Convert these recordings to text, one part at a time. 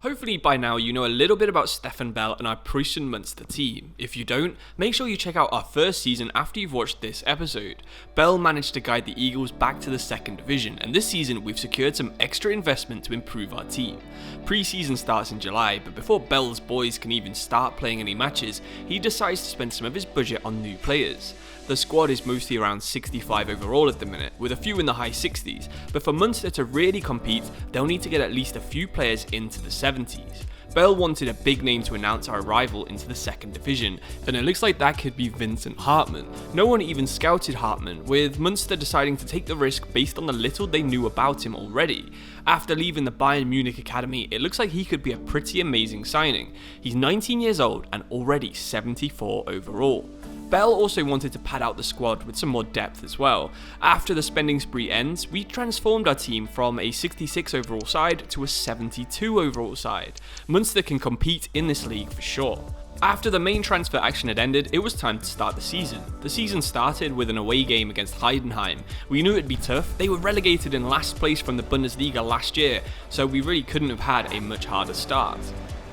Hopefully by now you know a little bit about Stefan Bell and our Preussen Munster team. If you don't, make sure you check out our first season after you've watched this episode. Bell managed to guide the Eagles back to the second division, and this season we've secured some extra investment to improve our team. Pre-season starts in July, but before Bell's boys can even start playing any matches, he decides to spend some of his budget on new players. The squad is mostly around 65 overall at the minute, with a few in the high 60s, but for Munster to really compete, they'll need to get at least a few players into the 70s. Bell wanted a big name to announce our arrival into the second division, and it looks like that could be Vincent Hartmann. No one even scouted Hartmann, with Munster deciding to take the risk based on the little they knew about him already. After leaving the Bayern Munich academy, it looks like he could be a pretty amazing signing. He's 19 years old and already 74 overall. Bell also wanted to pad out the squad with some more depth as well. After the spending spree ends, we transformed our team from a 66 overall side to a 72 overall side. Munster can compete in this league for sure. After the main transfer action had ended, it was time to start the season. The season started with an away game against Heidenheim. We knew it'd be tough. They were relegated in last place from the Bundesliga last year, so we really couldn't have had a much harder start.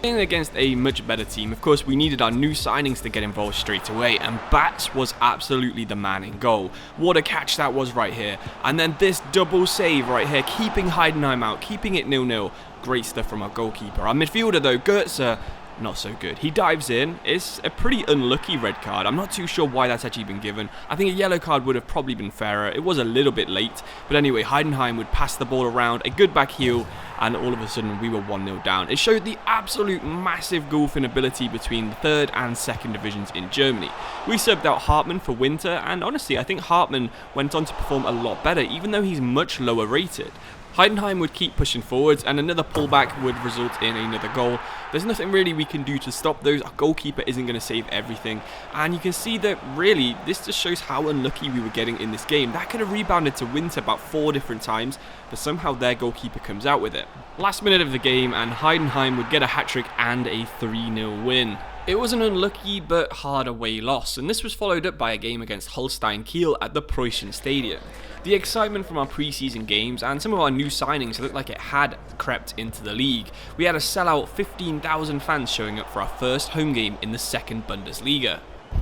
Playing against a much better team, of course we needed our new signings to get involved straight away, and Bats was absolutely the man in goal. What a catch that was right here, and then this double save right here, keeping Heidenheim out, keeping it 0-0. Great stuff from our goalkeeper. Our midfielder though, Goetze, not so good. He dives in. It's a pretty unlucky red card. I'm not too sure why that's actually been given. I think a yellow card would have probably been fairer. It was a little bit late. But anyway, Heidenheim would pass the ball around, a good back heel, and all of a sudden we were 1-0 down. It showed the absolute massive golfing ability between the third and second divisions in Germany. We subbed out Hartmann for Winter, and honestly, I think Hartmann went on to perform a lot better, even though he's much lower rated. Heidenheim would keep pushing forwards, and another pullback would result in another goal. There's nothing really we can do to stop those. Our goalkeeper isn't going to save everything, and you can see that really this just shows how unlucky we were getting in this game. That could have rebounded to Winter about 4 different times, but somehow their goalkeeper comes out with it. Last minute of the game, and Heidenheim would get a hat-trick and a 3-0 win. It was an unlucky but hard away loss, and this was followed up by a game against Holstein Kiel at the Preussen Stadium. The excitement from our pre-season games and some of our new signings looked like it had crept into the league. We had a sellout 15,000 fans showing up for our first home game in the second Bundesliga.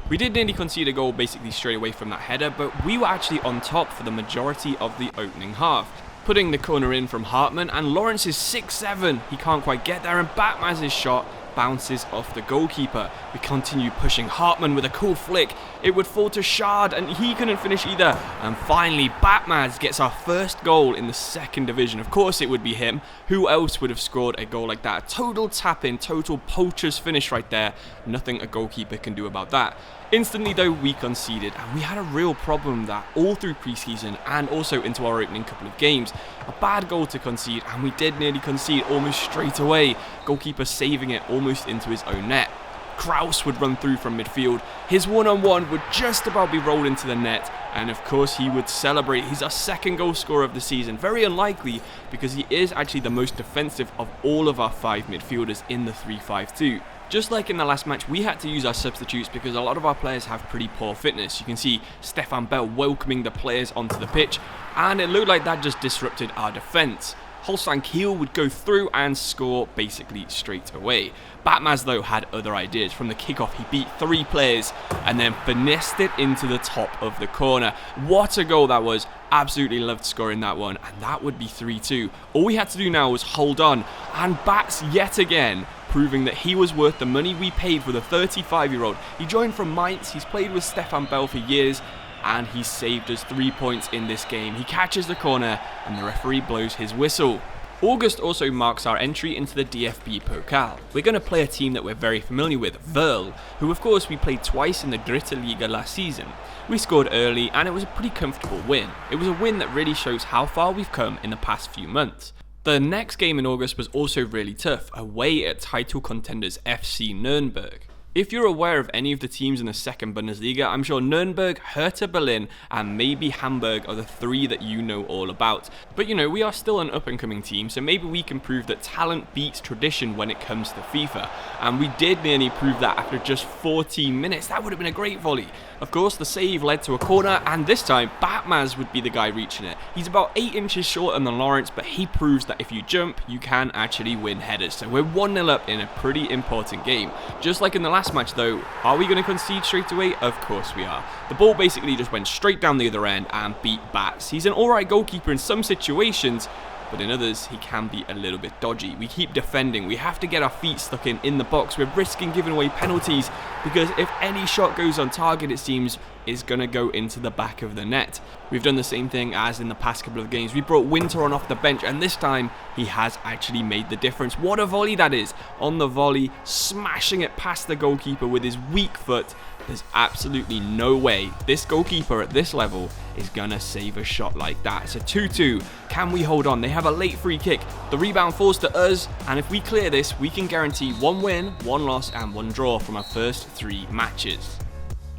We did nearly concede a goal basically straight away from that header, but we were actually on top for the majority of the opening half. Putting the corner in from Hartmann, and Lawrence is 6'7", he can't quite get there, and Batmaz's shot bounces off the goalkeeper. We continue pushing. Hartmann with a cool flick. It would fall to Schad, and he couldn't finish either. And finally, Batmaz gets our first goal in the second division. Of course it would be him. Who else would have scored a goal like that? A total tap-in, total poacher's finish right there. Nothing a goalkeeper can do about that. Instantly though, we conceded, and we had a real problem with that all through pre-season and also into our opening couple of games. A bad goal to concede, and we did nearly concede almost straight away. Goalkeeper saving it almost into his own net. Kraus would run through from midfield. His one-on-one would just about be rolled into the net, and of course he would celebrate. He's our second goal scorer of the season. Very unlikely, because he is actually the most defensive of all of our 5 midfielders in the 3-5-2. Just like in the last match, we had to use our substitutes because a lot of our players have pretty poor fitness. You can see Stefan Bell welcoming the players onto the pitch, and it looked like that just disrupted our defence. Holstein Kiel would go through and score basically straight away. Batmaz though had other ideas. From the kickoff, he beat 3 players and then finessed it into the top of the corner. What a goal that was. Absolutely loved scoring that one, and that would be 3-2. All we had to do now was hold on, and Bats yet again proving that he was worth the money we paid for the 35-year-old. He joined from Mainz, he's played with Stefan Bell for years, and he saved us 3 points in this game. He catches the corner, and the referee blows his whistle. August also marks our entry into the DFB Pokal. We're going to play a team that we're very familiar with, Verl, who of course we played twice in the Dritte Liga last season. We scored early, and it was a pretty comfortable win. It was a win that really shows how far we've come in the past few months. The next game in August was also really tough, away at title contenders FC Nürnberg. If you're aware of any of the teams in the second Bundesliga, I'm sure Nuremberg, Hertha Berlin, and maybe Hamburg are the three that you know all about. But you know, we are still an up-and-coming team, so maybe we can prove that talent beats tradition when it comes to FIFA. And we did nearly prove that after just 14 minutes. That would have been a great volley. Of course, the save led to a corner, and this time, Batmaz would be the guy reaching it. He's about 8 inches shorter than Lawrence, but he proves that if you jump, you can actually win headers. So we're 1-0 up in a pretty important game. Just like in the last match though, are we going to concede straight away? Of course we are. The ball basically just went straight down the other end and beat Bats. He's an alright goalkeeper in some situations, but in others, he can be a little bit dodgy. We keep defending. We have to get our feet stuck in the box. We're risking giving away penalties because if any shot goes on target, it seems, is going to go into the back of the net. We've done the same thing as in the past couple of games. We brought Winter on off the bench, and this time, he has actually made the difference. What a volley that is. On the volley, smashing it past the goalkeeper with his weak foot. There's absolutely no way this goalkeeper at this level is gonna save a shot like that. It's a 2-2. Can we hold on? They have a late free kick. The rebound falls to us, and if we clear this, we can guarantee 1 win, 1 loss, and 1 draw from our first 3 matches.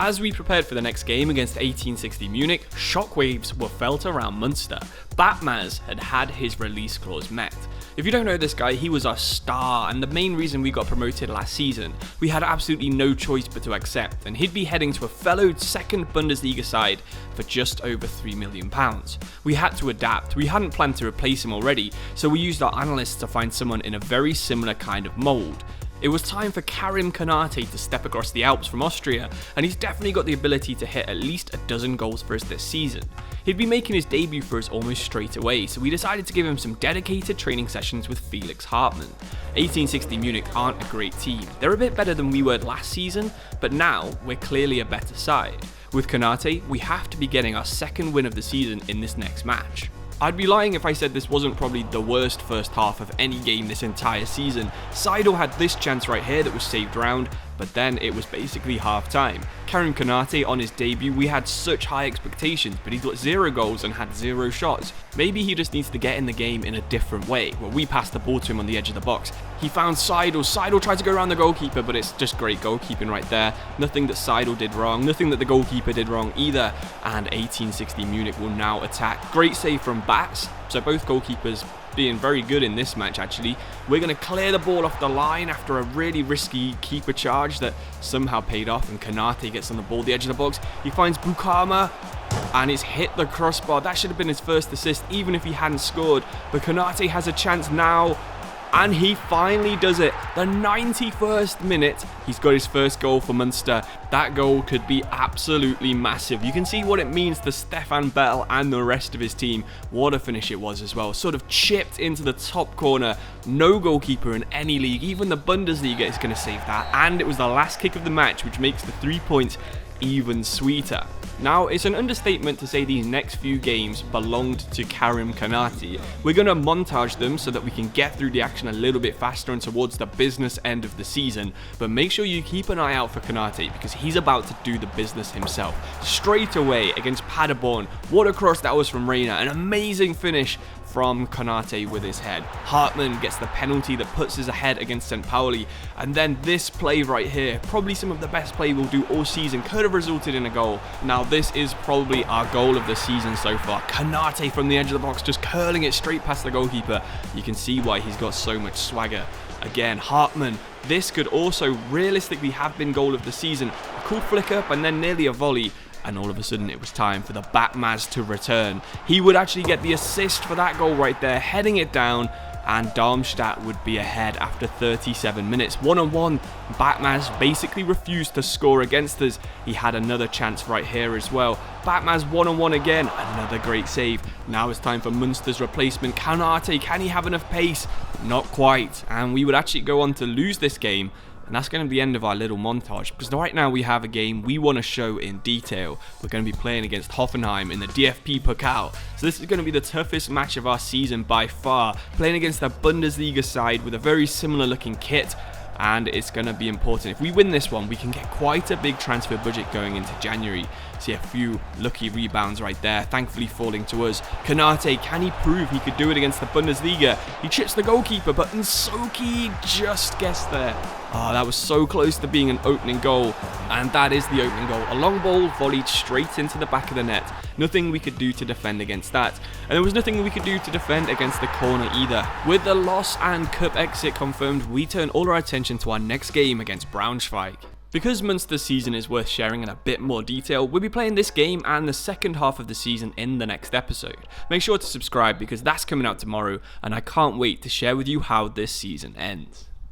As we prepared for the next game against 1860 Munich, shockwaves were felt around Munster. Batmaz had his release clause met. If you don't know this guy, he was our star and the main reason we got promoted last season. We had absolutely no choice but to accept, and he'd be heading to a fellow second Bundesliga side for just over £3 million. We had to adapt. We hadn't planned to replace him already, so we used our analysts to find someone in a very similar kind of mould. It was time for Karim Konate to step across the Alps from Austria, and he's definitely got the ability to hit at least a dozen goals for us this season. He'd be making his debut for us almost straight away, so we decided to give him some dedicated training sessions with Felix Hartmann. 1860 Munich aren't a great team. They're a bit better than we were last season, but now we're clearly a better side. With Konate, we have to be getting our second win of the season in this next match. I'd be lying if I said this wasn't probably the worst first half of any game this entire season. Seidel had this chance right here that was saved round, but then it was basically half time. Karim Konate on his debut, we had such high expectations, but he got 0 goals and had 0 shots. Maybe he just needs to get in the game in a different way. Well, we passed the ball to him on the edge of the box. He found Seidel. Seidel tried to go around the goalkeeper, but it's just great goalkeeping right there. Nothing that Seidel did wrong, nothing that the goalkeeper did wrong either. And 1860 Munich will now attack. Great save from Bats. So both goalkeepers being very good in this match actually. We're going to clear the ball off the line after a really risky keeper charge that somehow paid off, and Konate gets on the ball, the edge of the box. He finds Bukama and it's hit the crossbar. That should have been his first assist even if he hadn't scored, but Konate has a chance now. And he finally does it. The 91st minute, he's got his first goal for Munster. That goal could be absolutely massive. You can see what it means to Stefan Bell and the rest of his team. What a finish it was as well. Sort of chipped into the top corner. No goalkeeper in any league, even the Bundesliga, is going to save that. And it was the last kick of the match, which makes the 3 points even sweeter. Now, it's an understatement to say these next few games belonged to Karim Konate. We're going to montage them so that we can get through the action a little bit faster and towards the business end of the season, but make sure you keep an eye out for Konate because he's about to do the business himself. Straight away against Paderborn, what a cross that was from Reina, an amazing finish from Konate with his head. Hartmann gets the penalty that puts us ahead against St. Pauli, and then this play right here, probably some of the best play we'll do all season, could have resulted in a goal. Now this is probably our goal of the season so far. Konate from the edge of the box, just curling it straight past the goalkeeper. You can see why he's got so much swagger. Again, Hartmann, this could also realistically have been goal of the season. A cool flick up and then nearly a volley. And all of a sudden it was time for the Batmaz to return. He would actually get the assist for that goal right there, heading it down, and Darmstadt would be ahead after 37 minutes. 1-on-1, Batmaz basically refused to score against us. He had another chance right here as well. Batmaz 1-on-1 again, another great save. Now it's time for Munster's replacement, Konate. Can he have enough pace? Not quite, and we would actually go on to lose this game. And that's going to be the end of our little montage, because right now we have a game we want to show in detail. We're going to be playing against Hoffenheim in the DFB Pokal. So this is going to be the toughest match of our season by far. Playing against a Bundesliga side with a very similar looking kit. and it's going to be important. If we win this one, we can get quite a big transfer budget going into January. See a few lucky rebounds right there, thankfully falling to us. Konate, can he prove he could do it against the Bundesliga? He chips the goalkeeper, but Nsoki just gets there. Oh, that was so close to being an opening goal, and that is the opening goal. A long ball volleyed straight into the back of the net. Nothing we could do to defend against that, and there was nothing we could do to defend against the corner either. With the loss and cup exit confirmed, we turn all our attention to our next game against Braunschweig. Because Munster's season is worth sharing in a bit more detail, we'll be playing this game and the second half of the season in the next episode. Make sure to subscribe because that's coming out tomorrow, and I can't wait to share with you how this season ends.